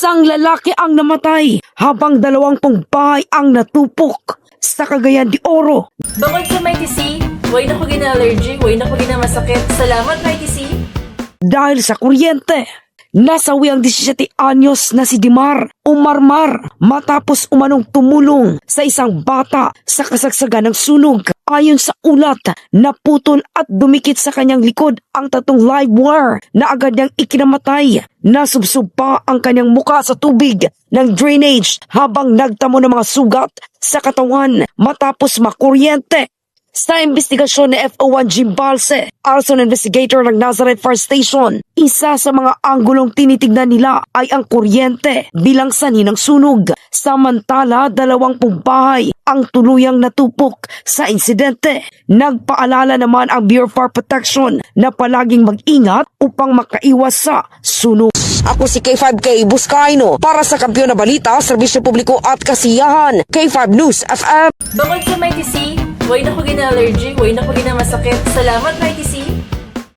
Isang lalaki ang namatay habang 20 bahay ang natupok sa Cagayan de Oro. Bukod sa Mighty C, way na ko gina-allergy, way na ko gina-masakit. Salamat, Mighty C. Dahil sa kuryente, nasawi ang 17 anyos na si Dimar Umarmar matapos umanong tumulong sa isang bata sa kasagsagan ng sunog. Ayon sa ulat, naputol at dumikit sa kanyang likod ang 3 live wire na agad niyang ikinamatay. Nasubsob pa ang kanyang muka sa tubig ng drainage habang nagtamo ng mga sugat sa katawan matapos makuryente. Sa investigasyon ni FO1 Jim Balse, arson investigator ng Nazareth Fire Station, isa sa mga anggulong tinitignan nila ay ang kuryente bilang sanhi ng sunog. Samantala, 20 bahay ang tuluyang natupok sa insidente. Nagpaalala naman ang Bureau of Fire Protection na palaging mag-ingat upang makaiwas sa sunog. Ako si K5K Buscaino para sa Kampiyon na Balita, Serbisyo Publiko at Kasiyahan, K5 News FM. Bukod sa Mighty C, way na ko gina-allergy, way na ko gina-masakit. Salamat, Mighty C.